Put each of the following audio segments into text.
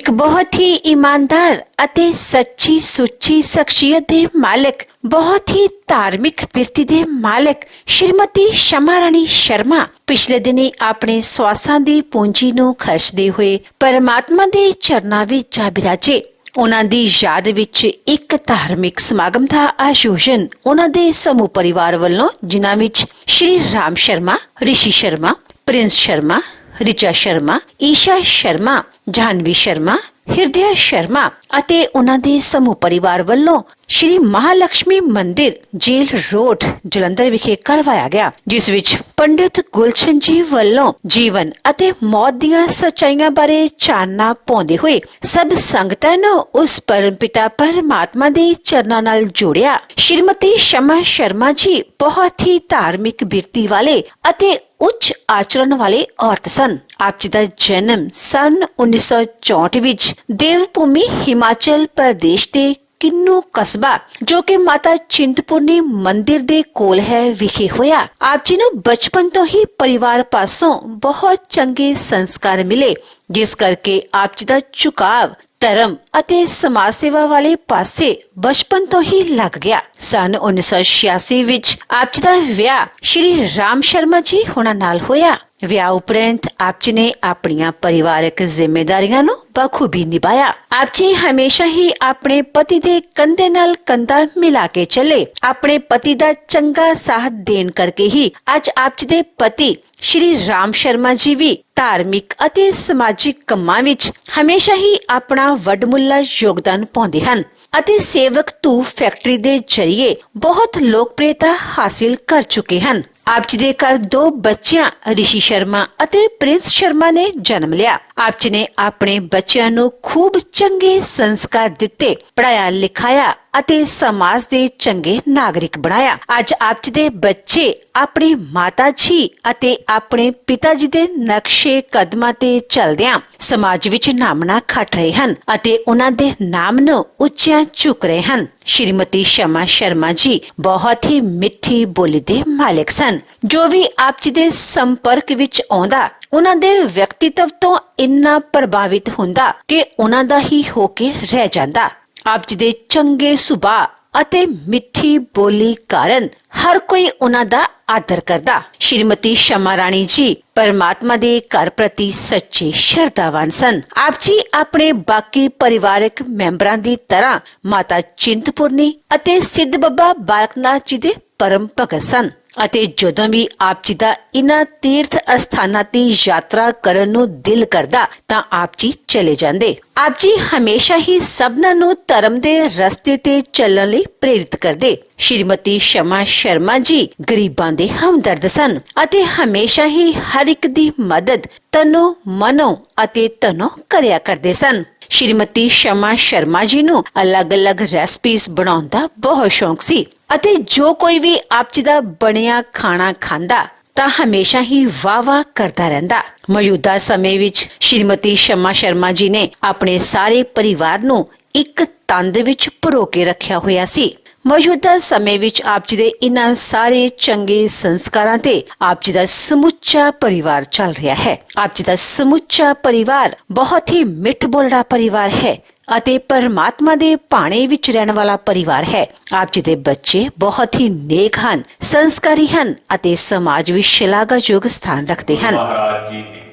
एक बहुत ही ईमानदार ਅਤੇ सच्ची सुच्ची शख्सियत ਦੇ मालिक, बहुत ही धार्मिक बिरती ਦੇ मालिक श्रीमती शमा रानी शर्मा पिछले दिनी अपने सवासां ਦੀ ਪੂੰਜੀ ਨੂੰ ਖਰਚਦੇ ਹੋਏ परमात्मा ਦੇ ਚਰਨਾਂ ਵਿੱਚ ਜਾ ਬਿਰਾਜੇ। ਉਹਨਾਂ ਦੀ ਯਾਦ ਵਿੱਚ ਇੱਕ ਧਾਰਮਿਕ ਸਮਾਗਮ ਦਾ ਆਯੋਜਨ ਉਹਨਾਂ ਦੇ ਸਮੂਹ ਪਰਿਵਾਰ ਵੱਲੋਂ, ਜਿਨ੍ਹਾਂ ਵਿੱਚ ਸ਼੍ਰੀ ਰਾਮ ਸ਼ਰਮਾ, ਰਿਸ਼ੀ ਸ਼ਰਮਾ, ਪ੍ਰਿੰਸ ਸ਼ਰਮਾ, ਰਿਚਾ ਸ਼ਰਮਾ, ਈਸ਼ਾ ਸ਼ਰਮਾ, ਜਾਨवी शर्मा, ਹਿਰਦਿਆ ਸ਼ਰਮਾ ਅਤੇ ਉਹਨਾਂ ਦੇ ਸਮੂਹ ਪਰਿਵਾਰ ਵੱਲੋਂ ਸ਼੍ਰੀ ਮਹਾਲక్ష్ਮੀ ਮੰਦਿਰ, ਜੇਲ੍ਹ ਰੋਡ, ਜਲੰਧਰ ਵਿਖੇ ਕਰਵਾਇਆ ਗਿਆ, ਜਿਸ ਵਿੱਚ ਪੰਡਿਤ ਗੁਲਸ਼ਨ ਜੀ ਵੱਲੋਂ ਜੀਵਨ ਅਤੇ ਮੌਤ ਦੀਆਂ ਸੱਚਾਈਆਂ ਬਾਰੇ ਚਾਨਣਾ ਪਾਉਂਦੇ ਹੋਏ ਸਭ ਸੰਗਤਾਂ ਨੂੰ ਉਸ ਪਰਮਪਿਤਾ ਪਰਮਾਤਮਾ ਦੇ ਚਰਨਾਂ ਨਾਲ ਜੋੜਿਆ। ਸ਼੍ਰੀਮਤੀ ਸ਼ਮਾ ਸ਼ਰਮਾ ਜੀ ਬਹੁਤ ਹੀ ਧਾਰਮਿਕ ਬਿਰਤੀ ਵਾਲੇ ਅਤੇ ਉੱਚ ਆਚਰਣ ਵਾਲੇ ਔਰਤ ਸਨ। ਆਪ ਜੀ ਦਾ ਜਨਮ ਸਨ 1964 ਵਿੱਚ ਦੇਵਭੂਮੀ ਹਿਮਾਚਲ ਪ੍ਰਦੇਸ਼ ਦੇ ਕਿੰਨੂ ਕਸਬਾ, ਜੋ ਕਿ ਮਾਤਾ ਚਿੰਤਪੁਰਨੀ ਮੰਦਿਰ ਦੇ ਕੋਲ ਹੈ, ਵਿਖੇ ਹੋਇਆ। ਆਪ ਜੀ ਨੂੰ ਬਚਪਨ ਤੋਂ ਹੀ ਪਰਿਵਾਰ ਪਾਸੋਂ ਬਹੁਤ ਚੰਗੇ ਸੰਸਕਾਰ ਮਿਲੇ, ਜਿਸ ਕਰਕੇ ਆਪ ਜੀ ਦਾ ਝੁਕਾਵ ਧਰਮ ਅਤੇ ਸਮਾਜ ਸੇਵਾ ਵਾਲੇ ਪਾਸੇ ਬਚਪਨ ਤੋਂ ਹੀ ਲੱਗ ਗਿਆ। ਸਨ 1986 ਵਿੱਚ ਆਪ ਜੀ ਦਾ ਵਿਆਹ ਸ਼੍ਰੀ ਰਾਮ ਸ਼ਰਮਾ ਜੀ ਹੁਣਾਂ ਨਾਲ ਹੋਇਆ। ਵਿਆਹ ਉਪਰੰਤ ਆਪ ਜੀ ਨੇ ਆਪਣੀਆਂ ਪਰਿਵਾਰਕ ਜ਼ਿੰਮੇਵਾਰੀਆਂ ਨੂੰ ਬਖੂਬੀ ਨਿਭਾਇਆ। ਆਪ ਜੀ ਹਮੇਸ਼ਾ ਹੀ ਆਪਣੇ ਪਤੀ ਦੇ ਕੰਧੇ ਨਾਲ ਕੰਧਾ ਮਿਲਾ ਕੇ ਚੱਲੇ। ਆਪਣੇ ਪਤੀ ਦਾ ਚੰਗਾ ਸਾਥ ਦੇਣ ਕਰਕੇ ਹੀ ਅੱਜ ਆਪ ਜੀ ਦੇ ਪਤੀ ਸ਼੍ਰੀ ਰਾਮ ਸ਼ਰਮਾ ਜੀ ਵੀ ਧਾਰਮਿਕ ਅਤੇ ਸਮਾਜਿਕ ਕੰਮਾਂ ਵਿੱਚ ਹਮੇਸ਼ਾ ਹੀ ਆਪਣਾ ਵੱਡਮੁੱਲਾ ਯੋਗਦਾਨ ਪਾਉਂਦੇ ਹਨ ਅਤੇ ਸੇਵਕ ਧੂ ਫੈਕਟਰੀ ਦੇ ਜ਼ਰੀਏ ਬਹੁਤ ਲੋਕਪ੍ਰਿਯਤਾ ਹਾਸਿਲ ਕਰ ਚੁੱਕੇ ਹਨ। ਆਪ ਜੀ ਦੇ ਘਰ 2 ਬੱਚਿਆਂ ਰਿਸ਼ੀ ਸ਼ਰਮਾ ਅਤੇ ਪ੍ਰਿੰਸ ਸ਼ਰਮਾ ਨੇ ਜਨਮ ਲਿਆ। ਆਪ ਜੀ ਨੇ ਆਪਣੇ ਬੱਚਿਆਂ ਨੂੰ ਖੂਬ ਚੰਗੇ ਸੰਸਕਾਰ ਦਿੱਤੇ, ਪੜਾਇਆ ਲਿਖਾਇਆ ਅਤੇ ਸਮਾਜ ਦੇ ਚੰਗੇ ਨਾਗਰਿਕ ਬਣਾਇਆ। ਅੱਜ ਆਪ ਜੀ ਦੇ ਬੱਚੇ ਆਪਣੀ ਮਾਤਾ ਜੀ ਅਤੇ ਆਪਣੇ ਪਿਤਾ ਜੀ ਦੇ ਨਕਸ਼ੇ ਕਦਮਾਂ ਤੇ ਚੱਲਦਿਆਂ ਸਮਾਜ ਵਿੱਚ ਨਾਮਣਾ ਖੱਟ ਰਹੇ ਹਨ ਅਤੇ ਉਹਨਾਂ ਦੇ ਨਾਮ ਨੂੰ ਉੱਚਿਆਂ ਚੁੱਕ ਰਹੇ ਹਨ। ਸ਼੍ਰੀਮਤੀ ਸ਼ਮਾ ਸ਼ਰਮਾ ਜੀ ਬਹੁਤ ਹੀ ਮਿੱਠੀ ਬੋਲੀ ਦੇ ਮਾਲਕ ਸਨ। ਜੋ ਵੀ ਆਪ ਜੀ ਦੇ ਸੰਪਰਕ ਵਿੱਚ ਆਉਂਦਾ, ਉਹਨਾਂ ਦੇ ਵਿਅਕਤੀਤਵ ਤੋਂ ਇੰਨਾ ਪ੍ਰਭਾਵਿਤ ਹੁੰਦਾ ਕਿ ਉਹਨਾਂ ਦਾ ਹੀ ਹੋ ਕੇ ਰਹਿ ਜਾਂਦਾ। ਆਪ ਜੀ ਦੇ ਚੰਗੇ ਸੁਭਾਅ ਅਤੇ ਮਿੱਠੀ ਬੋਲੀ ਕਾਰਨ ਹਰ ਕੋਈ ਉਹਨਾਂ ਦਾ ਆਦਰ ਕਰਦਾ। ਸ਼੍ਰੀਮਤੀ ਸ਼ਮਾ ਰਾਣੀ ਜੀ ਪਰਮਾਤਮਾ ਦੇ ਘਰ ਪ੍ਰਤੀ ਸੱਚੇ ਸ਼ਰਧਾਵਾਨ ਸਨ। ਆਪ ਜੀ ਆਪਣੇ ਬਾਕੀ ਪਰਿਵਾਰਕ ਮੈਂਬਰਾਂ ਦੀ ਤਰ੍ਹਾਂ ਮਾਤਾ ਚਿੰਤਪੁਰਨੀ ਅਤੇ ਸਿੱਧ ਬਾਬਾ ਬਾਲਕਨਾਥ ਜੀ ਦੇ ਪਰਮ ਭਗਤ ਸਨ ਅਤੇ ਜਦੋਂ ਵੀ ਆਪ ਜੀ ਦਾ ਇਨ੍ਹਾਂ ਤੀਰਥ ਅਸਥਾਨਾਂ ਦੀ ਯਾਤਰਾ ਕਰਨ ਨੂੰ ਦਿਲ ਕਰਦਾ ਤਾਂ ਆਪ ਜੀ ਚਲੇ ਜਾਂਦੇ। ਆਪ ਜੀ ਹਮੇਸ਼ਾ ਹੀ ਸਭਨਾਂ ਨੂੰ ਧਰਮ ਦੇ ਰਸਤੇ ਤੇ ਚੱਲਣ ਲਈ ਪ੍ਰੇਰਿਤ ਕਰਦੇ। ਸ਼੍ਰੀਮਤੀ ਸ਼ਮਾ ਸ਼ਰਮਾ ਜੀ ਗਰੀਬਾਂ ਦੇ ਹਮਦਰਦ ਸਨ ਅਤੇ ਹਮੇਸ਼ਾ ਹੀ ਹਰ ਇੱਕ ਦੀ ਮਦਦ ਤਨੋਂ ਮਨੋਂ ਅਤੇ ਧਨੋਂ ਕਰਿਆ ਕਰਦੇ ਸਨ। ਸ਼੍ਰੀਮਤੀ ਸ਼ਮਾ ਸ਼ਰਮਾ ਜੀ ਨੂੰ ਅਲੱਗ-ਅਲੱਗ ਰੈਸਪੀਜ਼ ਬਣਾਉਣ ਦਾ ਬਹੁਤ ਸ਼ੌਂਕ ਸੀ ਅਤੇ ਜੋ ਕੋਈ ਵੀ ਆਪ ਜੀ ਦਾ ਬਣਿਆ ਖਾਣਾ ਖਾਂਦਾ ਤਾਂ ਹਮੇਸ਼ਾ ਹੀ ਵਾਹ-ਵਾਹ ਕਰਦਾ ਰਹਿੰਦਾ। ਮੌਜੂਦਾ ਸਮੇਂ ਵਿੱਚ ਸ਼੍ਰੀਮਤੀ ਸ਼ਮਾ ਸ਼ਰਮਾ ਜੀ ਨੇ ਆਪਣੇ ਸਾਰੇ ਪਰਿਵਾਰ ਨੂੰ ਇੱਕ ਤੰਦ ਵਿੱਚ ਪਰੋ ਕੇ ਰੱਖਿਆ ਹੋਇਆ ਸੀ। ਮੌਜੂਦਾ ਸਮੇਂ ਵਿੱਚ ਆਪ ਜੀ ਦੇ ਇਨ੍ਹਾਂ ਸਾਰੇ ਚੰਗੇ ਸੰਸਕਾਰਾਂ ਤੇ ਆਪ ਜੀ ਦਾ ਸਮੁੱਚਾ ਪਰਿਵਾਰ ਚੱਲ ਰਿਹਾ ਹੈ। ਆਪ ਜੀ ਦਾ ਸਮੁੱਚਾ ਪਰਿਵਾਰ ਬਹੁਤ ਹੀ ਮਿੱਠ ਬੋਲੜਾ ਪਰਿਵਾਰ ਹੈ ਅਤੇ ਪਰਮਾਤਮਾ ਦੇ ਭਾਣੇ ਵਿੱਚ ਰਹਿਣ ਵਾਲਾ ਪਰਿਵਾਰ ਹੈ। ਆਪ ਜੀ ਦੇ ਬੱਚੇ ਬਹੁਤ ਹੀ ਨੇਕ ਹਨ, ਸੰਸਕਾਰੀ ਹਨ ਅਤੇ ਸਮਾਜ ਵਿੱਚ ਸ਼ਲਾਘਾਯੋਗ ਸਥਾਨ ਰੱਖਦੇ ਹਨ। ਮਹਾਰਾਜ ਜੀ ਨੇ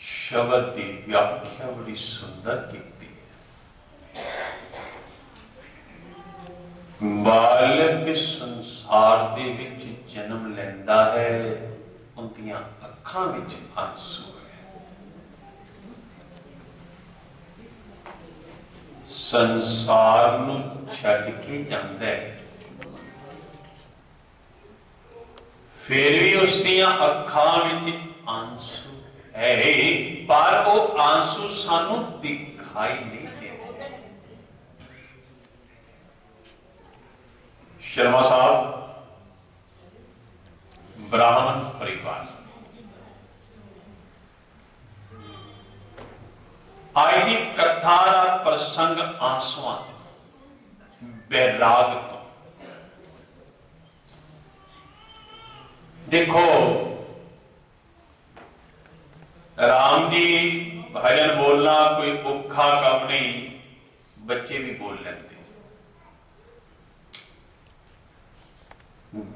ਸ਼ਬਦ ਦੀ ਵਿਆਖਿਆ ਬੜੀ ਸੁੰਦਰ ਕੀਤੀ। ਬਾਲਕ ਸੰਸਾਰ ਦੇ ਵਿੱਚ ਜਨਮ ਲੈਂਦਾ ਹੈ, ਉਹਦੀਆਂ ਅੱਖਾਂ ਵਿੱਚ ਆਂਸੂ ਹੈ। ਸੰਸਾਰ ਨੂੰ ਛੱਡ ਕੇ ਜਾਂਦਾ ਹੈ, ਫਿਰ ਵੀ ਉਸ ਦੀਆਂ ਅੱਖਾਂ ਵਿੱਚ ਆਂਸੂ ਹੈ, ਪਰ ਉਹ ਆਂਸੂ ਸਾਨੂੰ ਦਿਖਾਈ ਨਹੀਂ ਦਿੰਦੇ। शर्मा साहब ब्राह्मण परिवार, आज की कथा का प्रसंग आंसुआं बैराग तो। देखो राम जी भजन बोलना कोई औखा काम नहीं, बच्चे भी बोल लेते।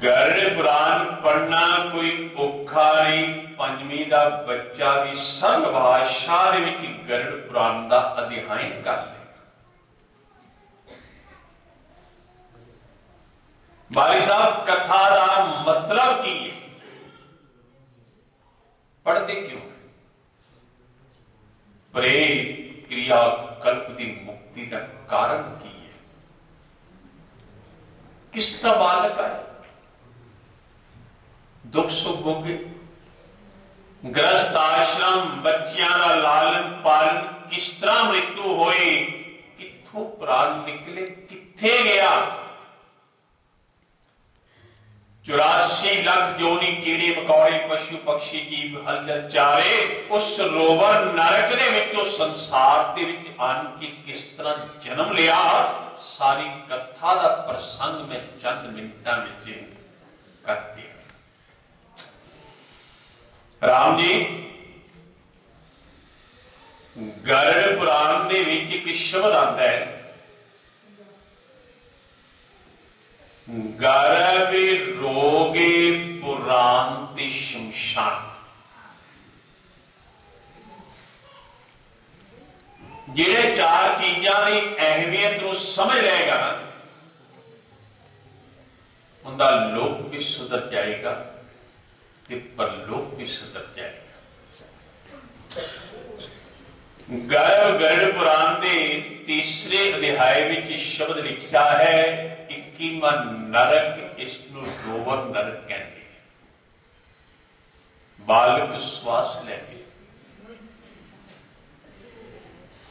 गरुड़ पुराण पढ़ना कोई औखा नहीं, पंजवीं का बच्चा भी सरल भाषा दे विच गरुड़ पुराण का अध्ययन कर ले। बारी साहब कथा का मतलब की है, पढ़ते क्यों? प्रेम क्रिया कल्प की मुक्ति का कारण की है। किस तरह बालक आए, दुख सुख भोगे, ग्रस्त आश्रम, बच्चियां का लालन पालन, किस तरह मृत्यु होए, कित्थों प्राण निकले, कित्थे गया। 84 लाख जोनी कीड़े मकौड़े पशु पक्षी जीव हलचल चारे उस रोवर नरक दे विचों संसार दे विच आन के किस तरह जन्म लिया, सारी कथा दा प्रसंग में चंद मिनटां विच कर दिया। राम जी गरुड़ पुराण दे विच एक शब्द आंदा है, गर्भ रोगे पुरांति शमशान। जेड़े चार चीजां की अहमियत को समझ लेगा ना, उनका लोक भी सुधर जाएगा ते परलोक भी सुधर जाएगा। गरुड़ पुराण के तीसरे अध्याय में शब्द लिखा है, 21वां नरक, इसनूं रोवर नरक कहते हैं। बालक श्वास लेके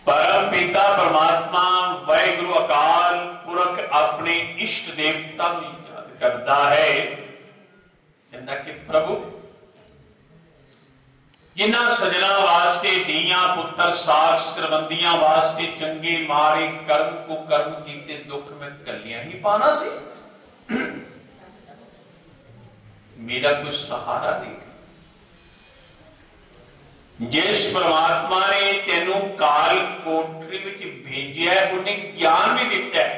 परम पिता परमात्मा वाहिगुरु अकाल पुरख अपने इष्ट देवता को याद करता है, कहता कि प्रभु जिन्हां सजना वास्ते धीआं पुत्र साख सरबंदियां वास्ते चंगे मारे कर्म को कर्म कीते दुख में कलियां ही पाना सी, मेरा कोई सहारा नहीं। जिस परमात्मा ने तेनू काल कोठरी विच भेजिया है, उन्हें ज्ञान भी दिता है।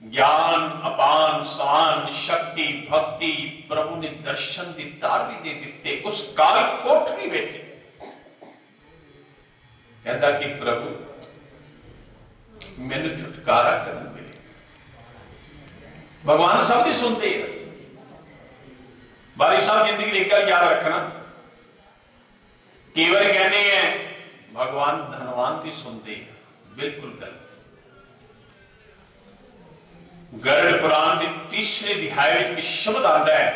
ज्ञान अपान शान शक्ति भक्ति प्रभु ने दर्शन की तार भी दे दिते उस काल कोठरी विच। कहता कि प्रभु मैनू छुटकारा कर मिले। भगवान सबकी सुनते हैं। बारी साहब जिंदगी लेकर याद रखना, केवल कहने हैं भगवान धनवान भी सुनते हैं, बिल्कुल गलत। गरुड़ पुराण के तीसरे अध्याय में शब्द आता है,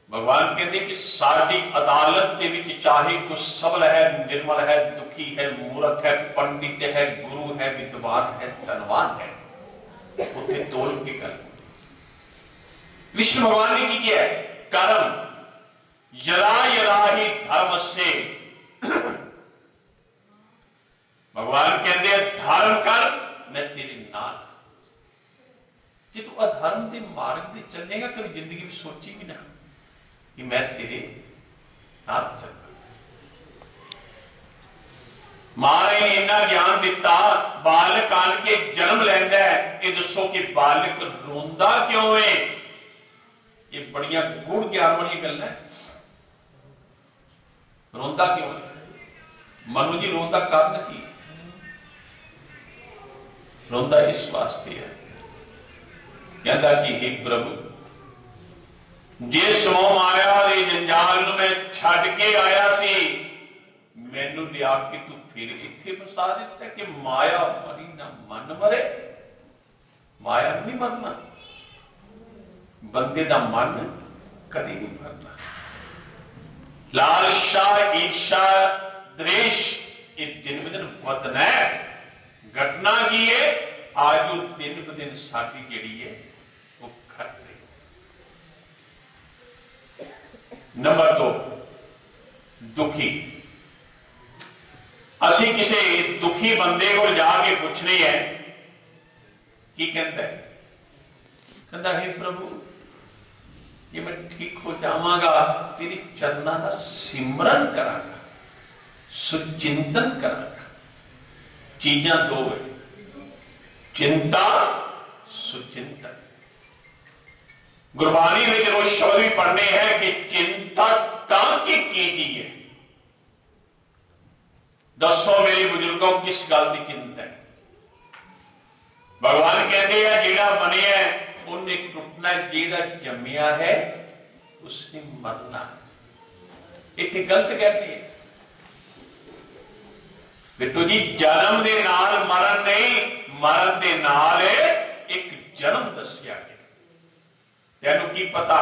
भगवान कहते कि साडी अदालत के विच चाहे कोई सबल है, निर्मल है, दुखी है, मूर्ख है, पंडित है, गुरु है, विद्वान है, धनवान है, उसे तोल के कर। कृष्ण भगवान ने किया है कर्म यदा यदा ही धर्म से, भगवान कहते हैं धर्म कर मैं तेरे नाल। जे तू अधर्म के मार्ग में चलेगा, कभी जिंदगी में सोची भी ना कि मैं तेरे नाल चल। मां ने इन्ना ज्ञान दिता, बालक आन के जन्म लैंदा है, ये दसो कि बालक रोंदा क्यों है? ये बड़िया गूढ़ ज्ञान वाली गल है। रोंदा क्यों है? मनु जी रोंदा कारण की? रोंदा इस वास्ते है, कहता कि हे प्रभु जिस मोह माया दे जंजाल नूं मैं छड्ड के आया सी, मैनू लिया के तू फिर इत्थे फसा दिता कि माया मरी ना मन मरे। माया नहीं मरना, बंदे दा मन कदी नहीं मरना। लालसा ईर्षा द्वेष ये दिन ब दिन वधना है। घटना की है, आज वो दिन ब दिन साडी जिहड़ी है वो घट रही। नंबर 2 दुखी। असी किसी दुखी बंदे को जाके पूछने है, की कहता है? कहता हे प्रभु कि मैं ठीक हो जावांगा, तेरी चरना का सिमरन करांगा, सुचिंतन करांगा। चीजां दो है, चिंता सुचिंतन। गुरबाणी में जो शब्द भी पढ़ने हैं कि चिंता ताकि कीजिए। दसो मेरे बुजुर्गों किस गल की चिंता है? भगवान कहते हैं जेड़ा बने है उन्हें टुटना, जेड़ा जमिया है उसने मरना। इतने गलत कहते हैं बिट्टू जी, जन्म के नाल मरण नहीं, मरण के नाल एक जन्म दसिया गया। तेनू की पता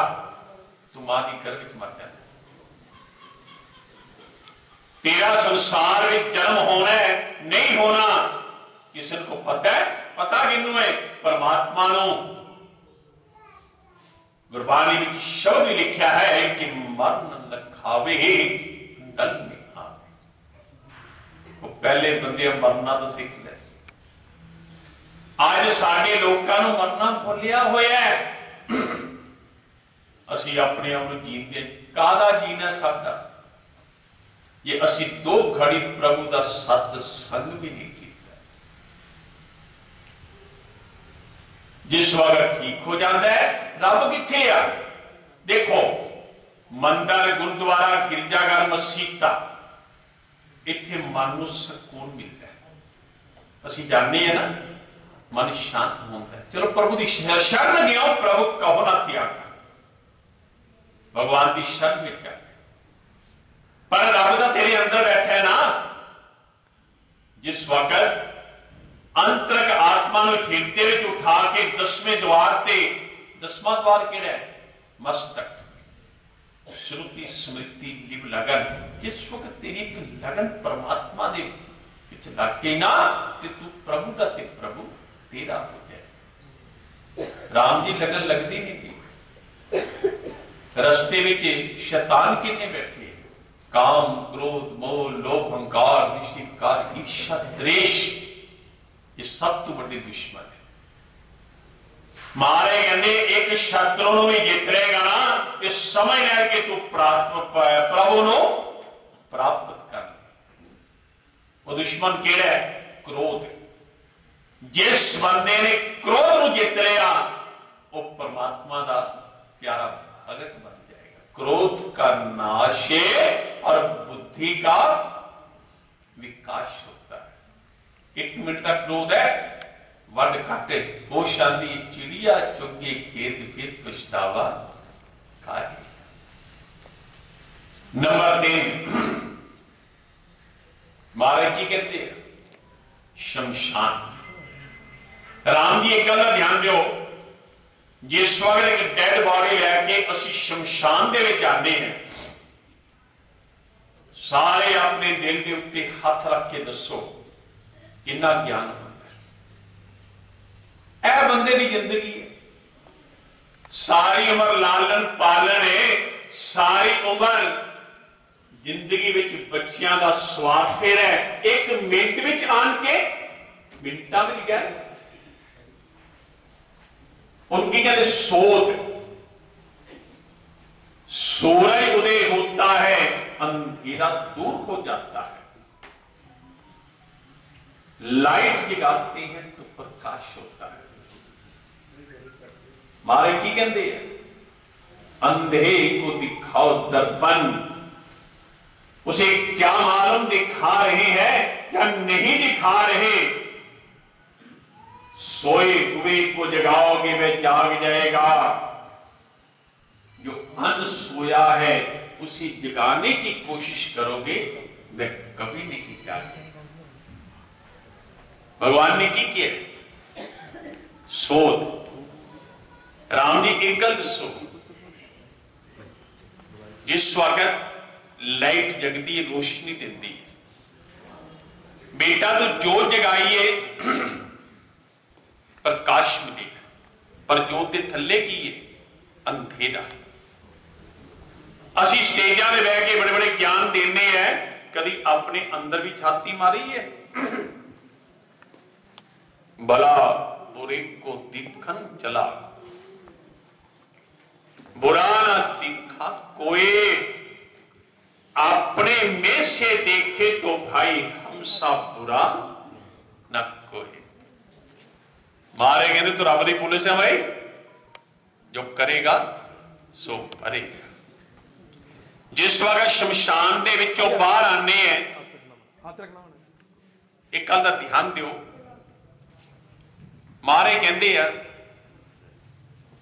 तू मां की गर्भ में मर जाना, तेरा संसार में जन्म होना है नहीं होना किसी को पता है? पता किनू है? परमात्मा नू। गुरबाणी में शब्द भी लिखा है कि मरण लखावे दल में आवे। वो पहले बंदे मरना तो सीख ले। आज साडे लोकां नू मरना भुलिया होया है। असी अपने आप नू जींदे कादा जीना साडा जे असी दो घड़ी प्रभु का सत्संग भी नहीं किया। जिस वक्त ठीक हो जाता है रब किथे आ? देखो मंदिर, गुरुद्वारा, गिरजाघर, मसीता, इत्थे मन को सुकून मिलता है। असी जानते हैं ना, मन शांत होता है। चलो प्रभु की शरण गया, प्रभु कहो ना त्याग, भगवान की शरण में क्या, पर रब का तेरे अंदर बैठा है ना। जिस वक्त अंतरक आत्मा को हिरदे में उठा के 10वें द्वार ते, 10वां द्वार केड़ा है? मस्तक, श्रुति, स्मृति, लिव, लगन। जिस वक्त तेरी एक लगन परमात्मा दे विच लग के ना, ते तू प्रभु का ते प्रभु तेरा हो जाए। राम जी लगन लगती नहीं थी। रस्ते में शैतान कितने बैठे, काम, क्रोध, मोह, लोभ, अहंकार, विषयकार, ईर्ष्या, द्वेष, ये सब तो बड़े दुश्मन है। मारे कहते एक शत्रु भी जित रहेगा ना, तो समझ ले कि तू प्रभु नो प्राप्त कर ले। वो दुश्मन केड़ा है? क्रोध। जिस बंदे ने क्रोध को जित लिया वो परमात्मा का प्यारा भगत बन जाएगा। क्रोध का नाश और बुद्धि का विकास होता है। 1 मिनट का क्रोध है, वड काटे वो शांति, चिड़िया चुगे खेत फिर पछतावा खाए। नंबर 3 महाराज जी कहते हैं शमशान। राम जी एक गल का ध्यान दो, जिस वक्त एक डेड बॉडी लैके असी शमशान दे विच जाते हैं, सारे अपने दिल के उत्ते हाथ रख के दसो कितना ज्ञान होता है। यह बंदे की जिंदगी है, सारी उम्र लालन पालन है, सारी उम्र जिंदगी में बच्चियां का स्वार्थ है। 1 मिनट में आन के मिनटा में गए उनकी कहते सोच, सूरज उदय होता है, अंधेरा दूर हो जाता है, लाइट जगाते हैं तो प्रकाश होता है। मारे की कहते हैं अंधे को दिखाओ दर्पण, उसे क्या मालूम दिखा रहे हैं क्या नहीं दिखा रहे। सोए हुए को जगाओगे वह जाग जाएगा, जो अनसोया है उसे जगाने की कोशिश करोगे वह कभी नहीं जागेगा। भगवान ने की किया सोध। राम जी एक गल दसो, जिस वक्त लाइट जगती है, रोशनी देती है, बेटा तो जोत जगाइए प्रकाश मिलेगा, पर जोत के थले की है अंधेरा। असी स्टेजा पे बह के बड़े बड़े ज्ञान देने हैं, कभी अपने अंदर भी छाती मारी है? भला बुरे को दिखन चला, बुरा ना दिखा कोई, अपने में से देखे तो भाई हमसा बुरा ना कोई। मारे कहते तो रब दी पुलिस है भाई, जो करेगा सो भरेगा। जिस वक्त शमशान दे विचों बाहर आने हैं, एक गल दा ध्यान दिओ, मारे कहते हैं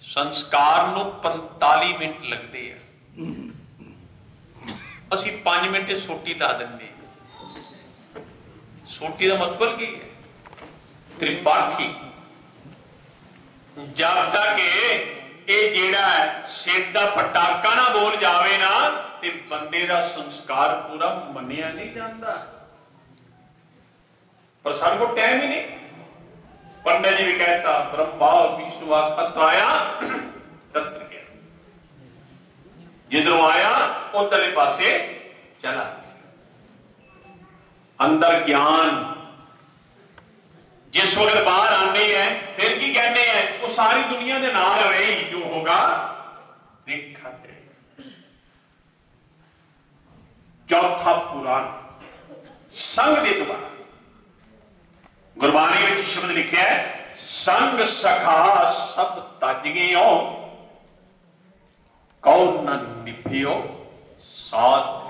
संस्कार नूं 45 मिनट लगते हैं, असीं 5 मिनट सोटी ला दिंदे। सोटी का मतलब की है? त्रिपाठी। जब तक ये जेड़ा सिर का पटाका ना बोल जावे ना, ते बंदे का संस्कार पूरा मनिया नहीं जाता। पर सारे को टाइम ही नहीं। पंडित जी भी कहता ब्रह्मा विष्णु अत्राया तत्र गया, जिधरों आया उधरले पासे चला। अंदर ज्ञान, जिस वक्त बाहर आने हैं फिर की कहने हैं, वो सारी दुनिया के नाल रही, जो होगा देखा जाएगा। चौथा पुराण संग के द्वारा गुरबाणी में शब्द लिखे है, संग सखा सब तज गयो, कौन न निभियो साथ।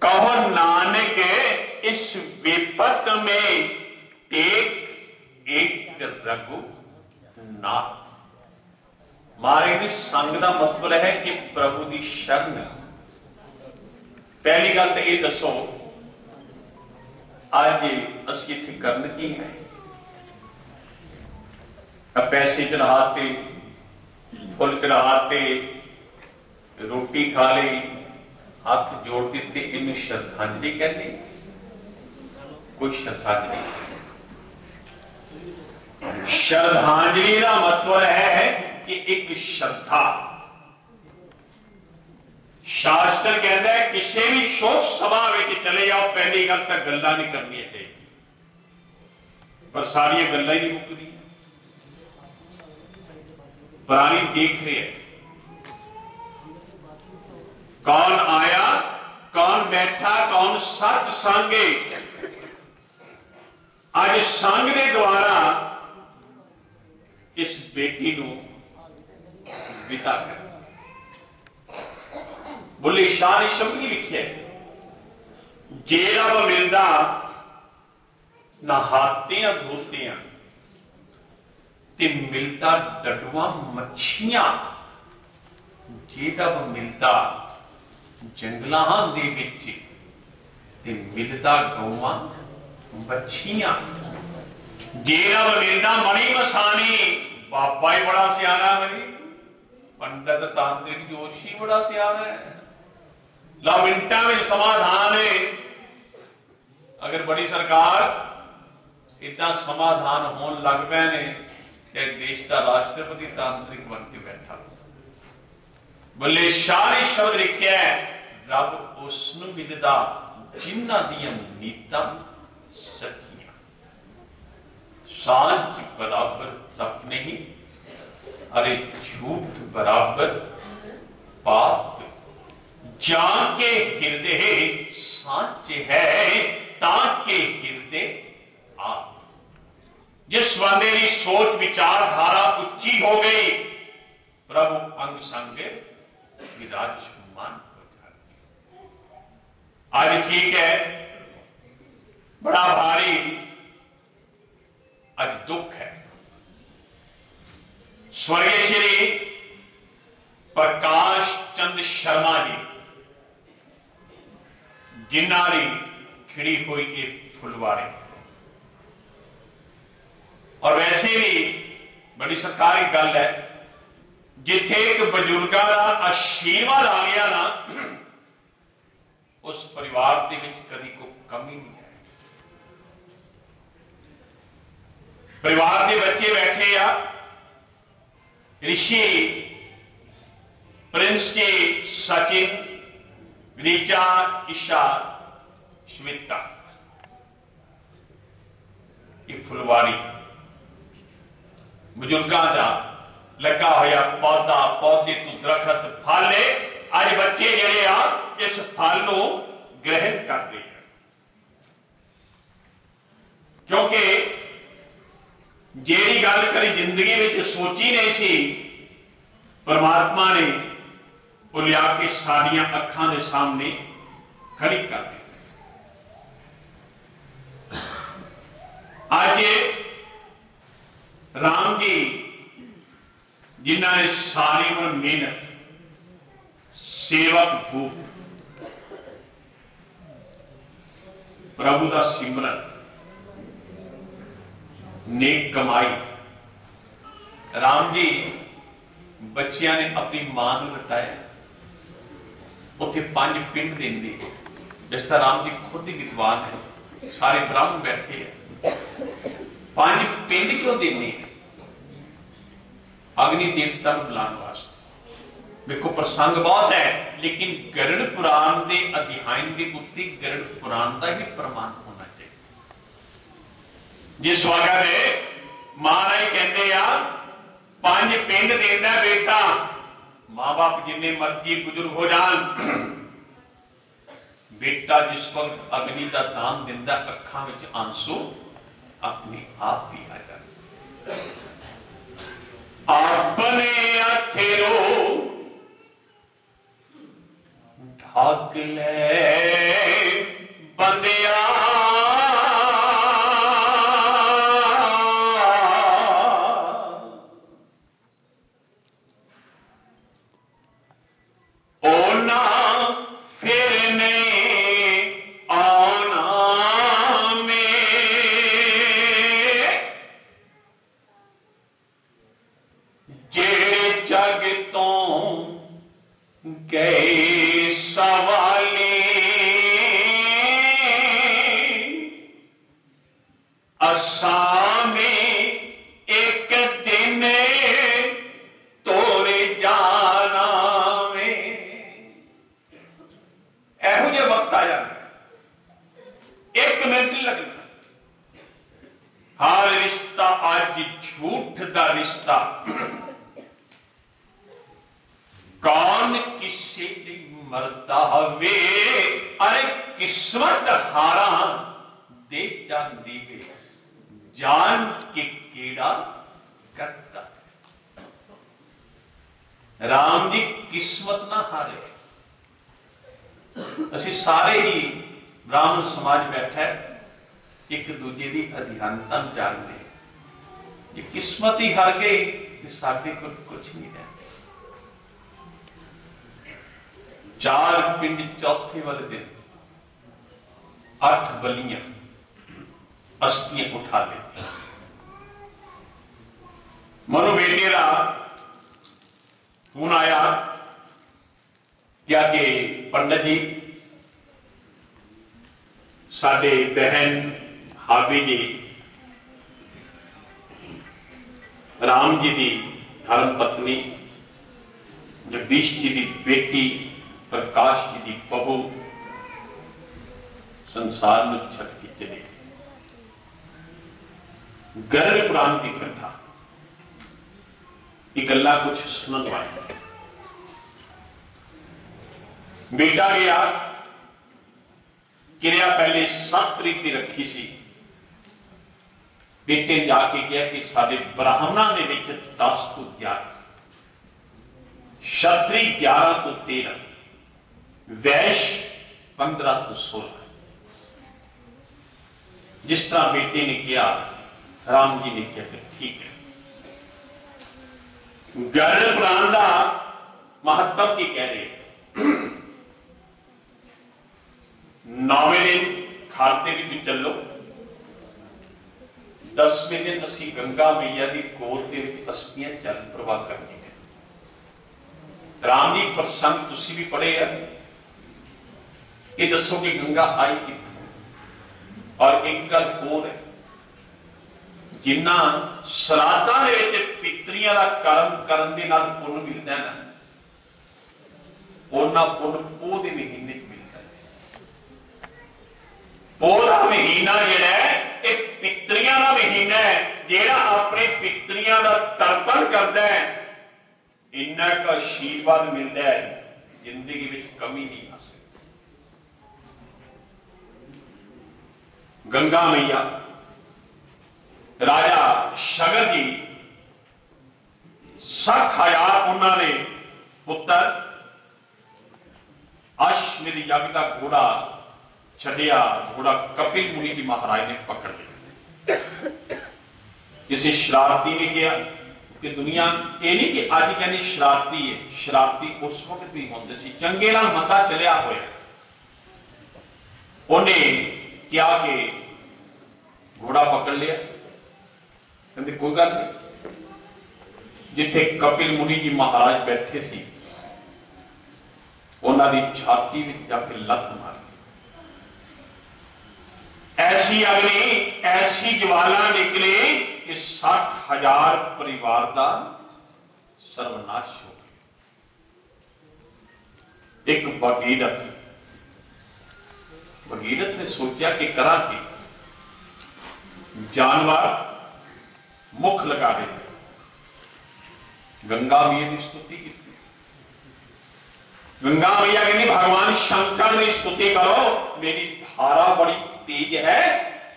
कहो नानक इस विपत में एक रघुनाथ। मारे दी संग का मतलब है कि प्रभु की शरण। पहली गल तो ये दसो, आज असीं इत्थे करन की है? पैसे चढ़ाते, फुल चढ़ाते, रोटी खा ली, हाथ जोड़ दिते, इन्हें श्रद्धांजलि कहते? कोई श्रद्धांजलि। श्रद्धांजलि का मतलब है कि एक श्रद्धा। शास्त्र कहता है किसी भी शोक सभा में चले जाओ, पहली गल तक गल्लां नहीं करनी चाहिए, पर सारिया गल्लां ही नहीं मुकदी। प्राणी देख रहे हैं कौन आया, कौन बैठा, कौन सच संगे। आज संग के द्वारा इस बेटी नूं विदा कर। बोले शाह ने शब्द ही लिखे, जे रब मिलदा नहातियां धोतियां ते मिलता डडुआ मच्छियां। जे रब मिलता जंगलां दे विच ते मिलता गौवां बच्छियां। जे रब मिलदा मणि मसानी, बाबा ही बड़ा सियाना है, पंडित तांत्रिक जोशी बड़ा सियाना है। ला मिनटा में समाधान है। अगर बड़ी सरकार इतना समाधान होने लग पे ने, देश का राष्ट्रपति तांत्रिक बन के बैठा। बोले शाह शब्द लिखे है, रब उसनूं मिलदा जिन्हां दियां नीतां सच्चियां। सांझ बराबर तप नहीं, अरे झूठ बराबर पाप। जाके हृदय सांचे है, ताके हृदय आप। जिस बंदे की सोच विचारधारा उच्ची हो गई, प्रभु अंग संग विराजमान हो जाते। आज ठीक है, बड़ा भारी आज दुख है। स्वर्गीय श्री प्रकाश चंद शर्मा जी, जिन्हां दी खिड़ी हुई एक फुलवारी, और वैसे भी बड़ी सरकारी गल है, जिथे एक बजुर्गों का आशीर्वाद आ गया ना, उस परिवार के विच कभी कोई कमी नहीं है। परिवार के बच्चे बैठे आ, ऋषि प्रिंस के सचिन, रीचा, ईशा, श्वेता, ये फुलवारी बुजुर्गों का लगा होया पौधा, पौधे तो दरखत, फल है। अज बच्चे जिहड़े आ इस फल को ग्रहण करते हैं, क्योंकि जिहड़ी गल करी जिंदगी में सोची नहीं सी, परमात्मा ने वो लिया के साडियां अखां दे सामने खड़ी कर दी। आज राम जी जिन्होंने सारी उम्र मेहनत, सेवक भूख, प्रभु का सिमरन, नेक कमाई, राम जी बच्चियां ने अपनी मां को लटाया, उत्थे 5 पिंड देंगे। जिस तरह राम जी खुद ही विद्वान है, सारे ब्राह्मण बैठे हैं, 5 पिंड क्यों देने? अग्नि देवता को बुलाने वास्ते। देखो प्रसंग बहुत है, लेकिन गरुड़ पुराण के अध्यायन के उत्ते गरुड़ पुराण का ही प्रमाण होना चाहिए। जिस वक्त है महाराज कहते आ 5 पिंड देना बेटा, मां बाप जिन्ने मर्जी बुजुर्ग हो जान, बेटा जिस वक्त अग्नि का दान दिंदा अखां विच आंसू अपने आप भी आ जाते। अपने हथेरो ढक ले बंदिया, कौन किसे मरता हवे, अरे किस्मत हारा दे जाती वे, जान के केड़ा करता। राम जी किस्मत ना हारे। असी सारे ही ब्राह्मण समाज बैठा एक दूजे की अधीनता जानते, जे किस्मत ही हार गई तो साडे कोल कुछ नहीं रहा। 4 पिंड चौथे वाले दिन 8 बलियां अस्थियां उठा लेती। मनु बेटे का फोन आया क्या कि पंडित जी साडे बहन हावी जी राम जी की धर्म पत्नी, जगदीश जी की बेटी, प्रकाश जी की बहू संसार में छट के चले गए। गरुड़ पुराण की कथा ये गल्ला कुछ सुनने वाली। बेटा गया क्रिया पहले 7 तरीक की रखी सी। बेटे ने जाके कहा कि साडे ब्राह्मणों ने 10 तो 11, क्षत्रिय 11 तो 13, वैश्य 15 तो 16। जिस तरह बेटे ने किया राम जी ने किया कि ठीक है। गरुड़ पुराण का महत्व की कह रहे 9वें दिन खाते भी चलो, 10वें दिन असी गंगा मैया की गोद के अस्थियां जल प्रवाह करनी है। राम जी प्रसंग तुसी भी पढ़े है, ये दसो कि गंगा आई कित्थों। और एक गल होर है, जिन्ना सराधा पितरियां का कर्म करन दे नाल पुण्य मिलता है ना, उन्ना पुण्य पोह दे महीने मिलता है। पोह दा महीना जिहड़ा है एक पितरियां का महीना है, जिहड़ा अपने पितरियां का तर्पण करता है। ਇੰਨਾ ਕੁ ਆਸ਼ੀਰਵਾਦ ਮਿਲਦਾ ਹੈ, ਜ਼ਿੰਦਗੀ ਵਿੱਚ ਕਮੀ ਨਹੀਂ ਆ ਸਕਦੀ। ਗੰਗਾ ਮਈਆ, ਰਾਜਾ ਸ਼ਗਰ ਜੀ 60,000 ਉਹਨਾਂ ਦੇ ਪੁੱਤਰ ਅਸ਼ਵਮੇਧ ਯੱਗ ਦਾ ਘੋੜਾ ਛੱਡਿਆ। ਘੋੜਾ ਕਪਿਲ ਮੁਨੀ ਦੀ ਮਹਾਰਾਜ ਨੇ ਪਕੜ ਲਿਆ। ਕਿਸੇ ਸ਼ਰਾਰਤੀ ਨੇ ਕਿਹਾ ਕਿ ਦੁਨੀਆ ਇਹ ਨਹੀਂ ਕਿ ਅੱਜ ਕਹਿੰਦੇ ਸ਼ਰਾਰਤੀ ਹੈ, ਸ਼ਰਾਰਤੀ ਉਸ ਵਕਤ ਵੀ ਹੁੰਦੇ ਸੀ, ਚੰਗੇ ਨਾਲ ਮੰਦਾ ਚੱਲਿਆ ਹੋਇਆ। ਉਹਨੇ ਕਿਹਾ ਕਿ ਘੋੜਾ ਪਕੜ ਲਿਆ, ਕਹਿੰਦੇ ਕੋਈ ਗੱਲ ਨਹੀਂ। ਜਿੱਥੇ ਕਪਿਲ ਮੁਨੀ ਜੀ ਮਹਾਰਾਜ ਬੈਠੇ ਸੀ, ਉਹਨਾਂ ਦੀ ਛਾਤੀ ਵਿੱਚ ਜਾ ਕੇ ਲੱਤ ਮਾਰੀ। ऐसी अग्नि, ऐसी ज्वाला निकली कि 60,000 परिवार का सर्वनाश हो गया। एक भगीरथ ने सोचा कि करा कि जानवर मुख लगा दे। गंगा मैया की स्तुति की। गंगा मैया कहती भगवान शंकर की स्तुति करो, मेरी धारा बड़ी तेज है,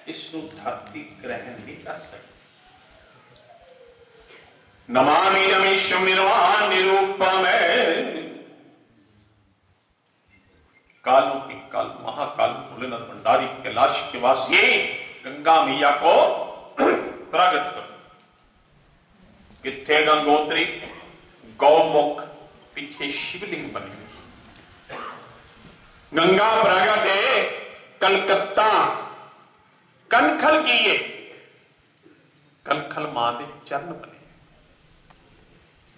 इसको धरती ग्रहण नहीं कर सकती। नमामि नमीशं निर्वाण निरूपम, कालों की काल महाकाल भोलेनाथ भंडारी कैलाश के वासी गंगा मैया को प्रकट करो। किथे गंगोत्री गौमुख पीछे शिवलिंग बने। गंगा प्रगट है कलकत्ता कनखल की है, कनखल मां दे चरण बने।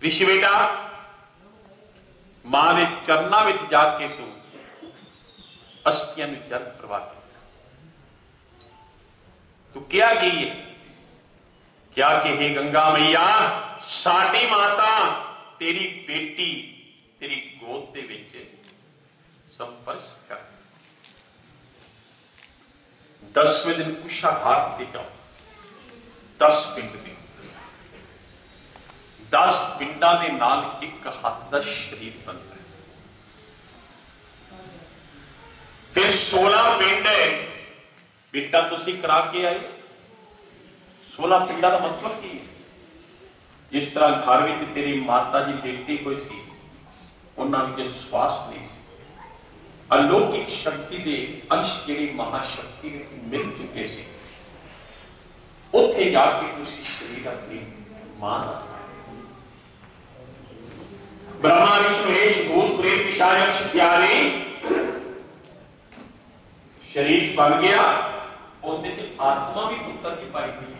ऋषि बेटा मां दे चरणा विच जाके तू अस्थियां में जल प्रवाह किया। तू क्या की है? क्या कि हे गंगा मैया, साडी माता तेरी बेटी तेरी गोद दे विच संपर्श कर। 10वें दिन कुशाघात ते जाओ, 10 पिंड ने, 10 पिंडा दे नाल एक हाथ का शरीर बनता है। फिर 16 पिंड बेटा तुसी करा के आए। 16 पिंडा का मतलब की है? जिस तरह घर में तेरी माता जी लेटी हुई सी, उन्होंने श्वास नहीं सी, अलौकिक शक्ति के अंश जी महाशक्ति मिल चुके थे, उत्थे जाके तुसी शरीर अपनी मां ब्रह्मा विष्णु महेश भूत प्रेत पिशाच प्यारे शरीर बन गया। उनके आत्मा भी पुत्र की पाई हुई।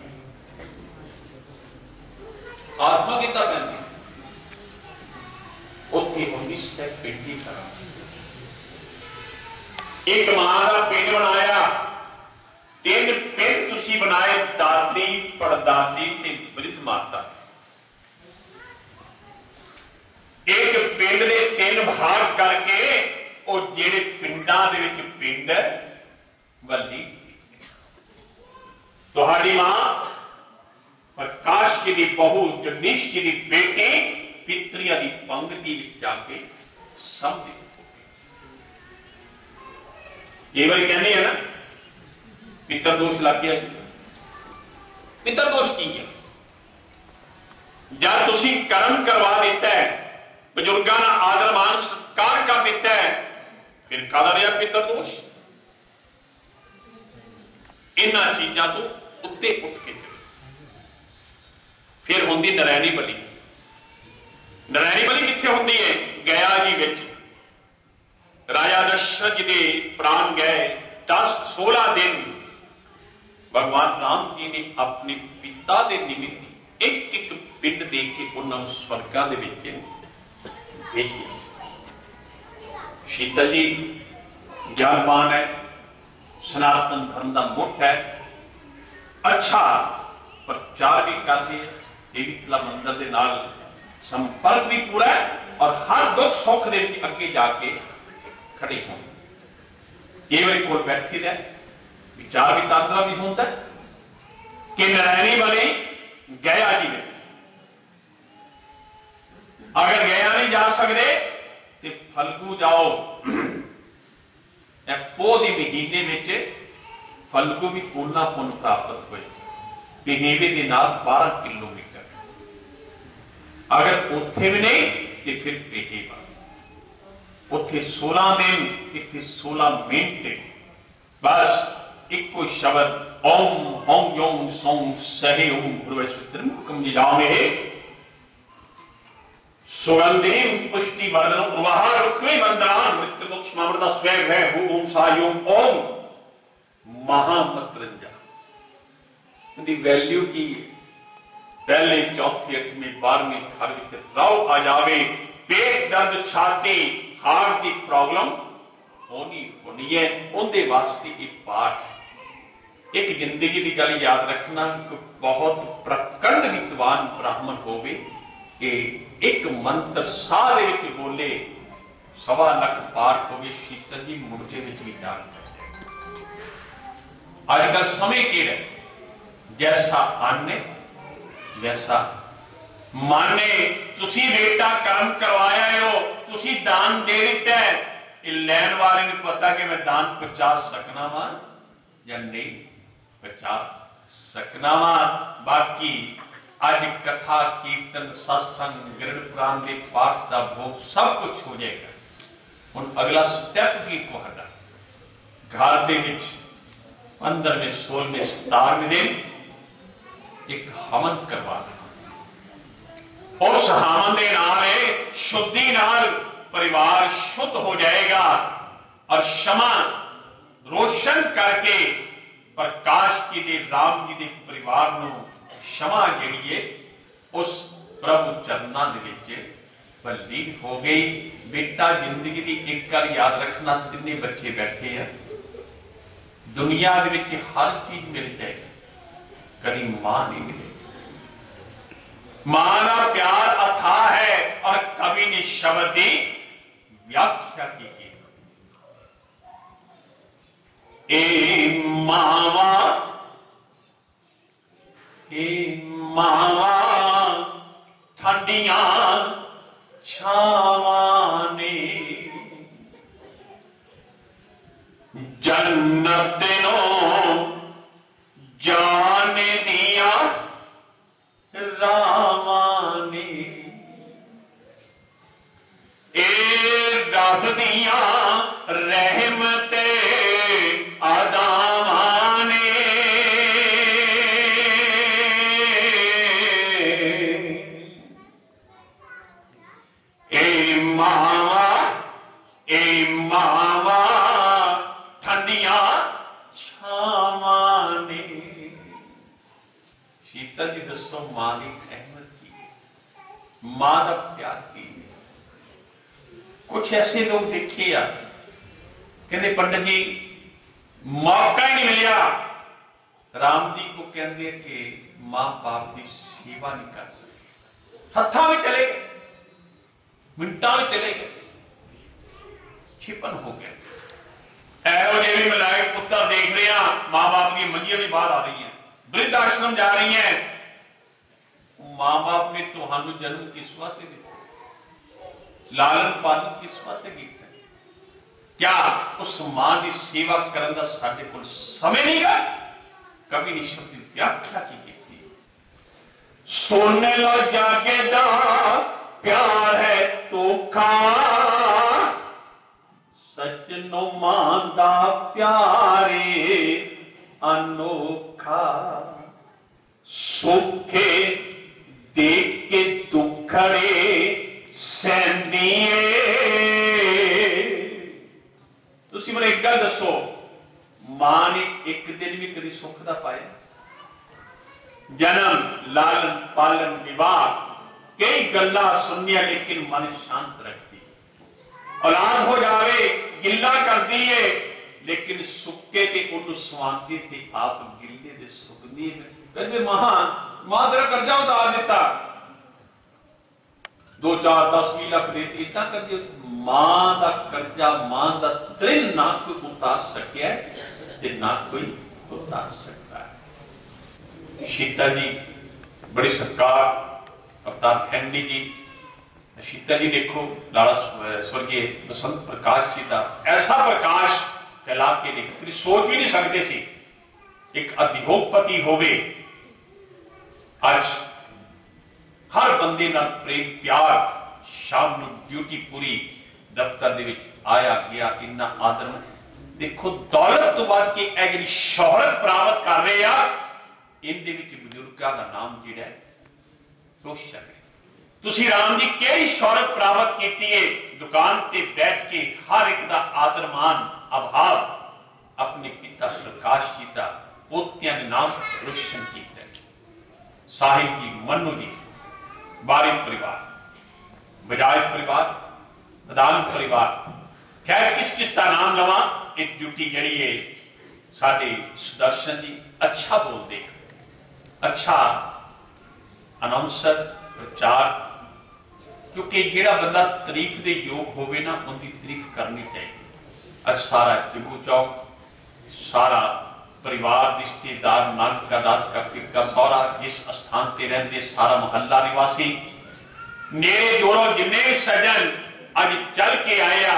आत्मा कितना पैंती उत्थे होनी से पिंडी करा। एक मां का पिंड बनाया, 3 पिंड तुसी बनाए, दादी पड़दादी ते वृद्ध माता। एक पिंड दे 3 भाग करके वो जेड़े पिंडां दे विच पिंड वली तुहाडी मां प्रकाश जी की बहू जगदीश जी की बेटी पितरिया की पंक्ति जाके समझ केवल कहने हैं ना पितर दोष लग गया। पितर दोष की है? जब तुसी कर्म करवा देता है, बुजुर्गों का आदर मान सत्कार कर देता है, फिर कादा रहा पितर दोष? इन्हां चीजां तो उत्ते उठ के फिर होंदी नरैनी बली। नरैनी बली कित्थे होंदी है? गया जी विच राजा दशरथ जी दे प्राण गए। 16 दिन भगवान राम जी ने अपने पिता के निमित्त एक एक पिंड दे के उन्होंने स्वर्गा दे विच भेजिया। शीतल जी ज्ञानवान है, सनातन धर्म का मुठ है, अच्छा प्रचार भी करते हैं, देवीतला मंदिर के नाल संपर्क भी पूरा है और हर दुख सुख दे अगे जाके खड़े हो। केवल कोल बैठी रहे, विचार वितांतरा भी होता है कि नरैनी बने गया जी में। अगर ਫਲਗੂ ਜਾਓ ਇਹ ਪੋਹ ਦੇ ਮਹੀਨੇ ਵਿੱਚ ਫਲਗੂ ਵੀ ਪੂਨਾ ਪੁੰਨ ਪ੍ਰਾਪਤ ਹੋਏ ਪਹੇਵੇ ਦੇ ਨਾਲ 12 ਕਿਲੋਮੀਟਰ ਅਗਰ ਉੱਥੇ ਵੀ ਨਹੀਂ ਤੇ ਫਿਰ ਪਹੇਵਾ ਉੱਥੇ 16 ਦਿਨ ਇੱਥੇ 16 ਮਿੰਟ ਬਸ ਇੱਕੋ ਸ਼ਬਦ ਓਮ ਹਮ ਯੋਮ ਸੋਮ ਸਹੇ ਓਮ ਗੁਰਵੇਸ਼ਤਰਮ ਹੁਕਮ ਦੀ ਜਾਮੇ सुगंधिम पुष्टि वर्धनम उर्वाहा रुक्मी वंदनान मृत्यु मोक्ष मामृता स्वयं है ओम सायोम ओम महामत्रंजा इनकी वैल्यू की पहले चौथी 8वीं 12वीं घर विच राव आ जावे पेट दर्द छाती हार्ट की प्रॉब्लम होनी है उनके वास्ते एक पाठ एक जिंदगी की गल याद रखना बहुत प्रकंड विद्वान ब्राह्मण होवे एक मंत्र साह दे विच बोले 1.25 लाख पाठ होवे शीतल जी मुर्जे विच भी जान अजकल समय केड़ा जैसा अन्न वैसा मन तुसी बेटा कर्म करवाया हो तुसी दान दे दिता है ये लैन वाले ने पता कि मैं दान पहुंचा सकना वा या नहीं पहुंचा सकना वा बाकी आज कथा कीर्तन सत्संग गरुड़ पुराण के पाठ का भोग सब कुछ हो जाएगा हुण अगला स्टैप की तुहाडा घर दे विच 15वें 16वें 17वें दिन एक हवन करवाना उस हवन के नाल शुद्धि नाल परिवार शुद्ध हो जाएगा और क्षमा रोशन करके प्रकाश जी दे राम जी दे परिवार नूं क्षमा जी उस प्रभु चरणों लीन हो गई बेटा जिंदगी की एक गल याद रखना तिने बच्चे बैठे हैं दुनिया के हर चीज मिल जाएगी कभी मां नहीं मिलेगी मां का प्यार अथाह है और कभी ने शब्द की व्याख्या की ए मावा मावा ठंडिया छावां ने जन्नत नो जाने दिया रावां ने ए रब दिया रहमते अदावां ने मावा ठंडिया छावां ने शीतल जी दसो मां की अहमत की मां का प्यार की कुछ ऐसे लोग देखे आ कहते पंडित जी मौका ही नहीं मिलिया राम जी को कहते कि मां बाप की सेवा नहीं कर सकते हथा भी चले गए मिनटा में चले गए छिपन हो गया ऐसे भी मलाइक पुत्र देख रहे हैं मां बाप की मंजियां भी बाहर आ रही हैं वृद्ध आश्रम जा रही हैं मां बाप ने तुहानू जन्म किस वास्ते दिता लालन पालन किस वास्ते किया क्या उस मां की सेवा करने का साडे कोल समय नहीं है कभी नहीं शब्द व्याख्या की सोने लो जाके दा प्यार है धोखा सचनो मांदा प्यारे अनोखा सुखे देख के दुखड़े सैंदिए तुसी मैंने एक गल दसो मां ने एक दिन भी कभी सुख दा पाया जन्म लालन पालन विवाह कई गल्ला सुनिया लेकिन मन शांत रखती औलाद हो जावे गिला करती है लेकिन सुके के उन्हें स्वांती थी आप गिले दे सुखनी कहते मां तेरा कर्जा उतार दिता 2 4 10 20 लाख देती इतना कर दिया मां का कर्जा मां का त्रिन ना कोई उतार सकिया ना कोई उतार सकता है शीता जी बड़ी सरकार अवतार फैमिली जी शीतल जी देखो लाला स्वर्गीय बसंत प्रकाश जी का ऐसा प्रकाश फैला के लिख कभी सोच भी नहीं सकते सी एक उद्योगपति होवे अज हर बंदे नाल प्रेम प्यार शाम नूं ड्यूटी पूरी दफ्तर दे विच आया गया इन्ना आदर देखो दौलत तो बाद के ए जिहड़ी शोहरत प्राप्त कर रहे आ इनदे विच बुजुर्गां दा नाम जिहड़ा है रोशन है तुसी राम जी केड़ी शोहरत प्राप्त कीती है दुकान ते बैठ के हर एक दा आदर मान अभाव अपने पिता प्रकाश जी का पोतियां दे नाम रोशन किया साहिब जी मनु जी बारिक परिवार बजाज परिवार मदान परिवार खैर किस किस का नाम लवा एक ड्यूटी जड़ी है साडे सुदर्शन जी अच्छा बोलते अच्छा अनाउंसर प्रचार क्योंकि जेड़ा बंदा तारीफ के योग होवे ना उनकी तारीफ करनी चाहिए अज सारा जुगू चौक सारा परिवार रिश्तेदार नानक का दाद का पिका सौरा जिस स्थान पर रहते सारा मोहल्ला निवासी नेड़े जोड़ो जिन्ने भी सजन अज चल के आया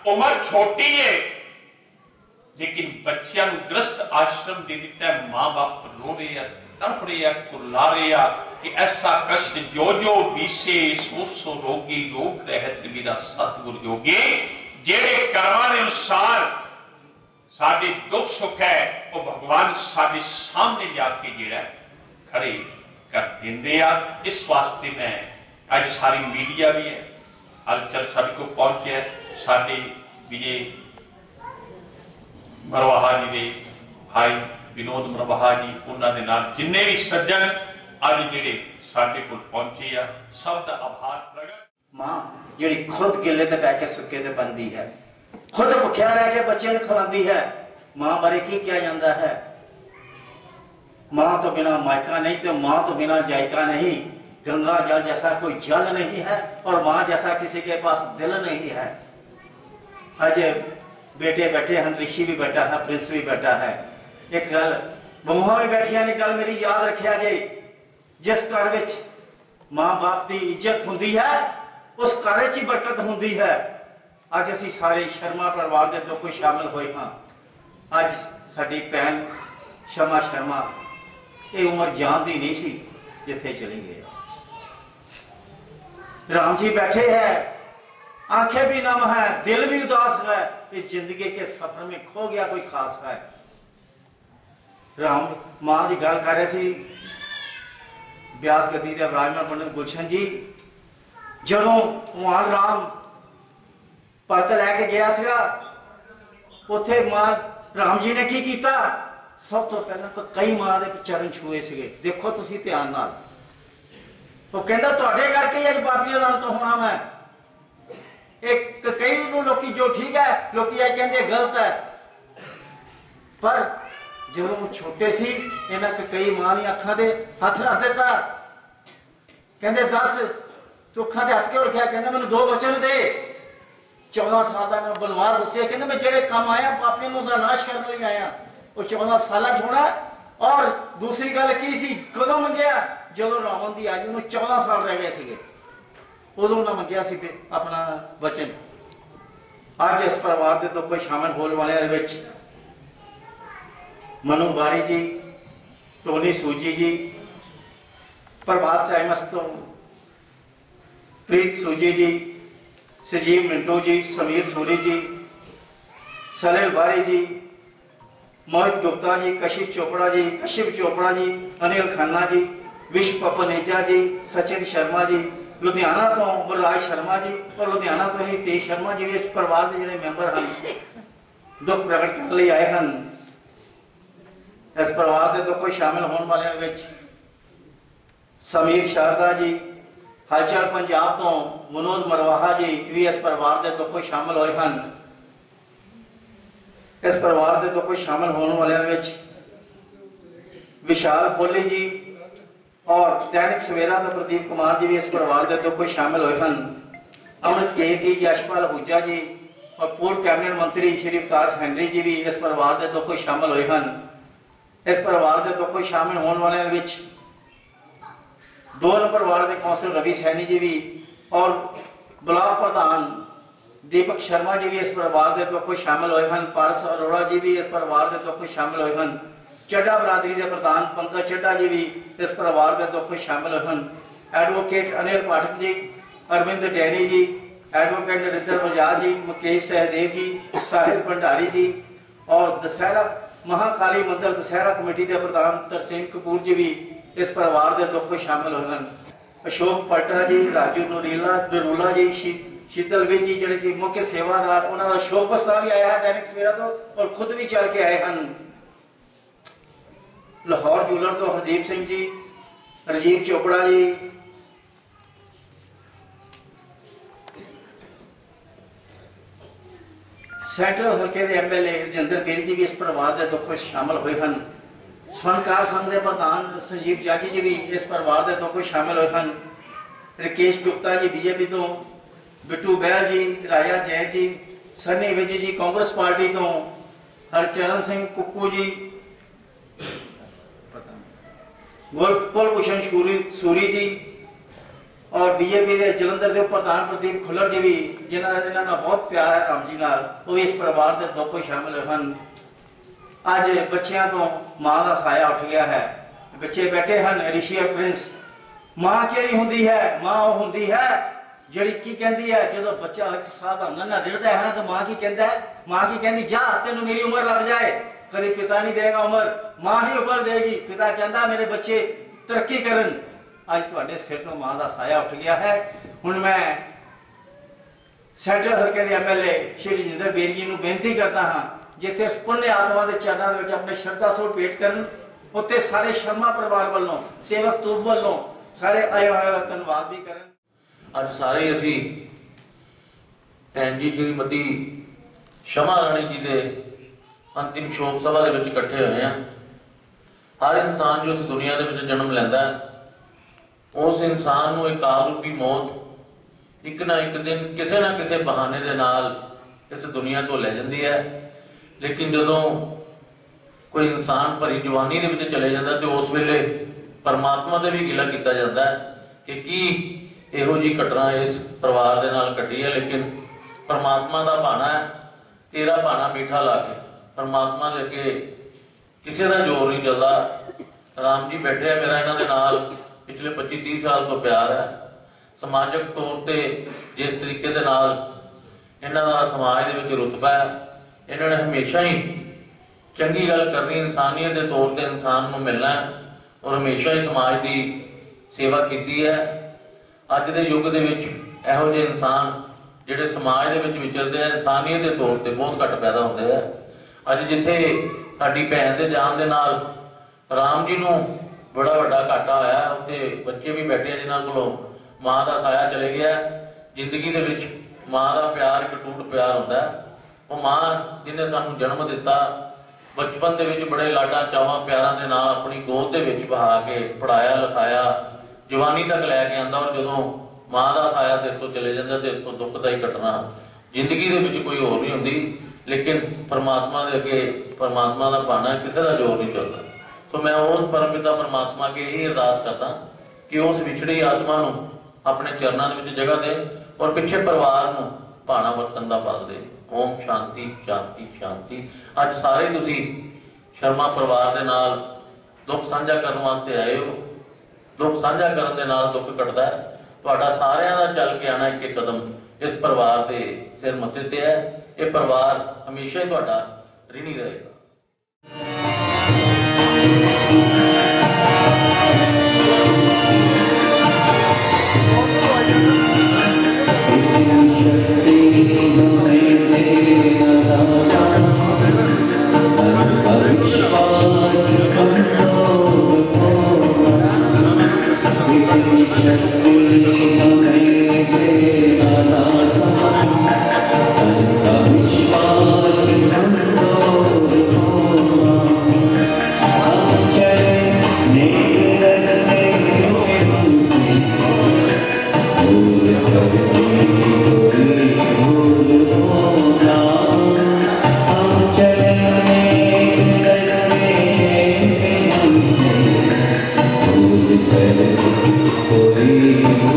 उम्र छोटी है लेकिन बच्चों ग्रस्त आश्रम दे दिता है मां बाप रो रहे हैं तड़फ रहे हैं कुर्ला रहे हैं कि ऐसा कष्ट जो जो बीसे सो सो रोगी लोग रहत मेरा सतगुर जोगे जेड़े कर्मां दे अनुसार साडे दुख सुख है वो भगवान साडे सामने जाके जेड़ा खड़े कर देंदे आ इस वास्ते मैं आज सारी मीडिया भी है हलचल सभी को पहुंचे है साडे विजय मरवाहा जी दे भाई विनोद मरवाहा जी उन्होंने नाल जिन्ने भी सज्जन अज जेड़े साडे कोल पहुंचे आ सब दा आभार प्रगट मां जिहड़ी खुद गिले ते बैठ के सुके ते बनदी है खुद भुखिया रह के बच्चे नूं खिलांदी है मां बारे की किया जाता है मां तो बिना मायका नहीं तो मां तो बिना जायका नहीं गंगा जल जैसा कोई जल नहीं है और मां जैसा किसी के पास दिल नहीं है आज बेटे बैठे हैं ऋषि भी बैठा है प्रिंस भी बैठा है एक गल बहुआ भी बैठिया ने गल मेरी याद रखिया जे जिस घर विच मां बाप की इज्जत हुंदी है उस घर च ही बरकत हुंदी है अज असी सारे शर्मा परिवार के दुख शामिल होए हाँ अज साडी भैन शमा शर्मा ये उम्र जानती नहीं सी जिथे चली गई राम जी बैठे हैं आंखें भी नम है दिल भी उदास है इस जिंदगी के सफर में खो गया कोई खास है राम मां की गल कर रहे सी ब्यास गति के विराजमान पंडित गुलशन जी जदों भगवान राम परत लैके गया सीगा उत्थे मां राम जी ने की किया सब तो पहला तो कई मां के चरण छुए सीगे देखो तुसी ध्यान नाल वो कहता तुहाडे करके अज पापियां नाल तो होना मैं एक कई नूं लोकी जो ठीक है लोकी अज कहंदे गलत है पर जो छोटे सी इन्हां कई मां दी अखां दे हथ रख दिता कहंदे दस तू अखां दे हथ क्यों रखिया कहंदा मैनूं दो वचन दे 14 साल का मैं बनवास दसिया कहंदे मैं जेड़े काम आया पापियां नूं दा नाश करने लई आया वो 14 साल होना और दूसरी गल की सी कदों मंगया जो रावण की आई उन्होंने 14 साल रह गए थे उदों उन्हें मंगया सी अपना वचन अज इस परिवार के तो कोई शामिल होने वाले मनु बारी जी टोनी सूजी जी प्रभात टाइमस तो प्रीत सूजी जी सजीव मिंटो जी समीर सूरी जी सलील बारी जी मोहित गुप्ता जी कशिश चोपड़ा जी कशिप चोपड़ा जी अनिल खन्ना जी विश्व पपनेजा जी सचिन शर्मा जी लुधियाना तो बलराज शर्मा जी और लुधियाना तो ही तेज शर्मा जी भी इस परिवार के जोड़े मैंबर हैं दुख प्रकट करने लिए आए हैं इस परिवार के दुख शामिल होने वाले समीर शारदा जी हलचल पंजाब तो मनोज मरवाहा जी भी इस परिवार के दुख शामिल होए हैं इस परिवार के दुख शामिल होने वाले विशाल कोहली जी और दैनिक सवेरा का प्रदीप कुमार जी भी इस परिवार के दुख शामिल हुए हैं अमृत केर जी यशपाल आहूजा जी और पूर्व कैबिनेट मंत्री श्री अवतार हैंनरी जी भी इस परिवार के दुख शामिल हुए हैं इस परिवार के दुख शामिल होने वाले दो नंबर वार्ड के कौंसलर रवि सैनी जी भी और ब्लॉक प्रधान दीपक शर्मा जी भी इस परिवार के तो कुछ शामिल हुए हैं। पारस अरोड़ा जी भी इस परिवार के तो कुछ शामिल हुए हैं। चड्डा बरादरी के प्रधान पंकज चड्डा जी भी इस परिवार के तो कुछ शामिल हुए हैं। एडवोकेट अनिल पाठक जी, अरविंद डैनी जी, एडवोकेट नरेंद्र बजाज जी, मुकेश सहदेव जी, साहिल भंडारी जी और दशहरा महाकाली मंदिर दशहरा कमेटी के प्रधान तरसेम कपूर जी भी इस परिवार के तो कुछ शामिल हुए हैं। अशोक पलटा जी, राजू नरूला जी, शीतल विज जी ਜਿਹੜੇ कि मुख्य सेवादार, ਉਹਨਾਂ ਦਾ ਸ਼ੋਕ ਬਸਤਾ ਵੀ ਆਇਆ ਹੈ दैनिक सवेरा तो और खुद भी चल के आए हैं। लाहौर जूलर तो हरदीप सिंह जी, राजीव चोपड़ा जी, सैंट्रल हल्के के एमएलए रजिंदर गिल जी भी इस परिवार के दुख में शामिल हुए हैं। स्वर्णकार संघ के प्रधान संजीव जाजी जी भी इस परिवार के दुख में शामिल हुए हैं। राकेश गुप्ता जी बीजेपी तो, बिट्टू बहल जी, राजा जैन जी, सन्नी विज जी कांग्रेस पार्टी तो, हरचरण सिंह कुक्कू जी, कुलभूषण सूरी जी और बीजेपी के जलंधर के प्रधान प्रदीप खुल्लर जी भी जिन्होंने बहुत प्यार है राम जी नाल, वो भी इस परिवार के दुख में शामिल हैं। अज बच्चों तो मां का साया उठ गया है। बच्चे बैठे हैं ऋषि और प्रिंस। मां केड़ी हुंदी है? मां वो हुंदी है ਜਿਹੜੀ ਕੀ ਕਹਿੰਦੀ ਹੈ ਜਦੋਂ ਬੱਚਾ 1 ਸਾਲ ਦਾ ਹੁੰਦਾ ਨਾ ਰਿੜਦਾ ਹੈ ਨਾ ਤਾਂ ਮਾਂ ਕੀ ਕਹਿੰਦਾ ਹੈ? ਮਾਂ ਕੀ ਕਹਿੰਦੀ ਜਾ ਤੈਨੂੰ ਮੇਰੀ ਉਮਰ ਲੱਗ ਜਾਏ। ਕਦੇ ਪਿਤਾ ਨਹੀਂ ਦੇਗਾ ਉਮਰ, ਮਾਂ ਹੀ ਉਮਰ ਦੇਗੀ। ਪਿਤਾ ਚਾਹੁੰਦਾ ਮੇਰੇ ਬੱਚੇ ਤਰੱਕੀ ਕਰਨ। ਅੱਜ ਤੁਹਾਡੇ ਸਿਰ ਤੋਂ ਮਾਂ ਦਾ ਸਾਇਆ ਉੱਠ ਗਿਆ ਹੈ। ਹੁਣ ਮੈਂ ਸੈਂਟਰਲ ਹਲਕੇ ਦੇ ਐਮਐਲਏ ਸ਼੍ਰੀ ਰਜਿੰਦਰ ਬੇਰੀ ਜੀ ਨੂੰ ਬੇਨਤੀ ਕਰਦਾ ਹਾਂ, ਜਿੱਥੇ ਇਸ ਪੁੰਨ ਆਤਮਾ ਦੇ ਚਰਨਾਂ ਦੇ ਵਿੱਚ ਆਪਣੇ ਸ਼ਰਧਾ ਸੁਰ ਭੇਟ ਕਰਨ, ਉੱਥੇ ਸਾਰੇ ਸ਼ਰਮਾ ਪਰਿਵਾਰ ਵੱਲੋਂ, ਸੇਵਕ ਤੂਬ ਵੱਲੋਂ ਸਾਰੇ ਆਏ ਹੋਏ ਦਾ ਧੰਨਵਾਦ ਵੀ ਕਰਨ। ਅੱਜ ਸਾਰੇ ਅਸੀਂ ਭੈਣ ਜੀ ਸ਼੍ਰੀਮਤੀ ਸ਼ਮਾ ਰਾਣੀ ਜੀ ਦੇ ਅੰਤਿਮ ਸ਼ੋਕ ਸਭਾ ਦੇ ਵਿੱਚ ਇਕੱਠੇ ਹੋਏ ਹਾਂ। ਹਰ ਇਨਸਾਨ ਜੋ ਇਸ ਦੁਨੀਆ ਦੇ ਵਿੱਚ ਜਨਮ ਲੈਂਦਾ ਹੈ, ਉਸ ਇਨਸਾਨ ਨੂੰ ਇੱਕ ਕਾਲ ਰੂਪੀ ਮੌਤ ਇੱਕ ਨਾ ਇੱਕ ਦਿਨ ਕਿਸੇ ਨਾ ਕਿਸੇ ਬਹਾਨੇ ਦੇ ਨਾਲ ਇਸ ਦੁਨੀਆ ਤੋਂ ਲੈ ਜਾਂਦੀ ਹੈ। ਲੇਕਿਨ ਜਦੋਂ ਕੋਈ ਇਨਸਾਨ ਭਰੀ ਜਵਾਨੀ ਦੇ ਵਿੱਚ ਚਲੇ ਜਾਂਦਾ ਤੇ ਉਸ ਵੇਲੇ ਪਰਮਾਤਮਾ ਦੇ ਵੀ ਗਿਲਾ ਕੀਤਾ ਜਾਂਦਾ ਹੈ ਕਿ ਕੀ ਇਹੋ ਜੀ ਘਟਨਾ ਇਸ ਪਰਿਵਾਰ ਦੇ ਨਾਲ ਘਟੀ ਹੈ। ਲੇਕਿਨ ਪਰਮਾਤਮਾ ਦਾ ਭਾਣਾ ਹੈ, ਤੇਰਾ ਭਾਣਾ ਮੀਠਾ ਲਾ ਕੇ। ਪਰਮਾਤਮਾ ਦੇ ਅੱਗੇ ਕਿਸੇ ਦਾ ਜ਼ੋਰ ਨਹੀਂ ਚੱਲਦਾ। ਰਾਮ ਜੀ ਬੈਠੇ ਆ, ਮੇਰਾ ਇਹਨਾਂ ਦੇ ਨਾਲ ਪਿਛਲੇ 25-30 ਸਾਲ ਤੋਂ ਪਿਆਰ ਹੈ। ਸਮਾਜਿਕ ਤੌਰ ਤੇ ਜਿਸ ਤਰੀਕੇ ਦੇ ਨਾਲ ਇਹਨਾਂ ਦਾ ਸਮਾਜ ਦੇ ਵਿੱਚ ਰੁਤਬਾ ਹੈ, ਇਹਨਾਂ ਨੇ ਹਮੇਸ਼ਾ ਹੀ ਚੰਗੀ ਗੱਲ ਕਰਨੀ, ਇਨਸਾਨੀਅਤ ਦੇ ਤੌਰ ਤੇ ਇਨਸਾਨ ਨੂੰ ਮਿਲਣਾ ਔਰ ਹਮੇਸ਼ਾ ਹੀ ਸਮਾਜ ਦੀ ਸੇਵਾ ਕੀਤੀ ਹੈ। ਅੱਜ ਦੇ ਯੁੱਗ ਦੇ ਵਿੱਚ ਇਹੋ ਜਿਹੇ ਇਨਸਾਨ ਜਿਹੜੇ ਸਮਾਜ ਦੇ ਵਿੱਚ ਵਿਚਰਦੇ ਆ, ਇਨਸਾਨੀਅਤ ਦੇ ਤੌਰ ਤੇ ਬਹੁਤ ਘੱਟ ਪੈਦਾ ਹੁੰਦੇ ਆ। ਅੱਜ ਜਿੱਥੇ ਸਾਡੀ ਭੈਣ ਦੇ ਜਾਣ ਦੇ ਨਾਲ ਰਾਮ ਜੀ ਨੂੰ ਬੜਾ ਵੱਡਾ ਘਾਟਾ ਹੋਇਆ, ਉੱਥੇ ਬੱਚੇ ਵੀ ਬੈਠੇ ਆ ਜਿਨ੍ਹਾਂ ਕੋਲੋਂ ਮਾਂ ਦਾ ਸਾਇਆ ਚਲੇ ਗਿਆ। ਜ਼ਿੰਦਗੀ ਦੇ ਵਿੱਚ ਮਾਂ ਦਾ ਪਿਆਰ ਇੱਕ ਟੂਟ ਪਿਆਰ ਹੁੰਦਾ। ਉਹ ਮਾਂ ਜਿਹਨੇ ਸਾਨੂੰ ਜਨਮ ਦਿੱਤਾ, ਬਚਪਨ ਦੇ ਵਿੱਚ ਬੜੇ ਲਾਡਾਂ ਚਾਵਾਂ ਪਿਆਰਾਂ ਦੇ ਨਾਲ ਆਪਣੀ ਗੋਦ ਦੇ ਵਿੱਚ ਬਹਾ ਕੇ ਪੜਾਇਆ ਲਿਖਾਇਆ, ਜਵਾਨੀ ਤੱਕ ਲੈ ਕੇ ਆਂਦਾ। ਔਰ ਜਦੋਂ ਮਾਂ ਦਾ ਸਾਇਆ ਸਿਰ ਤੋਂ ਚਲੇ ਜਾਂਦਾ ਤੇ ਇਸ ਤੋਂ ਦੁੱਖਦਾਈ ਘਟਨਾ ਜ਼ਿੰਦਗੀ ਦੇ ਵਿੱਚ ਕੋਈ ਹੋਰ ਨਹੀਂ ਹੁੰਦੀ। ਲੇਕਿਨ ਪਰਮਾਤਮਾ ਦੇ ਅੱਗੇ ਪਰਮਾਤਮਾ ਦਾ ਭਾਣਾ, ਕਿਸੇ ਦਾ ਜ਼ੋਰ ਨਹੀਂ ਚੱਲਦਾ। ਸੋ ਮੈਂ ਉਸ ਪਰਮਪਿਤਾ ਪਰਮਾਤਮਾ ਅੱਗੇ ਇਹ ਅਰਦਾਸ ਕਰਦਾ ਕਿ ਉਸ ਵਿਛੜੀ ਆਤਮਾ ਨੂੰ ਆਪਣੇ ਚਰਨਾਂ ਦੇ ਵਿੱਚ ਜਗ੍ਹਾ ਦੇ ਔਰ ਪਿੱਛੇ ਪਰਿਵਾਰ ਨੂੰ ਭਾਣਾ ਵਰਤਨ ਦਾ ਬਲ ਦੇ। ਓਮ ਸ਼ਾਂਤੀ ਸ਼ਾਂਤੀ ਸ਼ਾਂਤੀ। ਅੱਜ ਸਾਰੇ ਤੁਸੀਂ ਸ਼ਰਮਾ ਪਰਿਵਾਰ ਦੇ ਨਾਲ ਦੁੱਖ ਸਾਂਝਾ ਕਰਨ ਵਾਸਤੇ ਆਏ ਹੋ। ਦੁੱਖ ਸਾਂਝਾ ਕਰਨ ਦੇ ਨਾਲ ਦੁੱਖ ਘਟਦਾ ਹੈ। ਤੁਹਾਡਾ ਸਾਰਿਆਂ ਦਾ ਚੱਲ ਕੇ ਆਣਾ ਇੱਕ ਕਦਮ ਇਸ ਪਰਿਵਾਰ ਦੇ ਸਿਰ ਮੱਥੇ ਤੇ ਹੈ। ਇਹ ਪਰਿਵਾਰ ਹਮੇਸ਼ਾ ਹੀ ਤੁਹਾਡਾ ਰਿਣੀ ਰਹੇਗਾ। कोई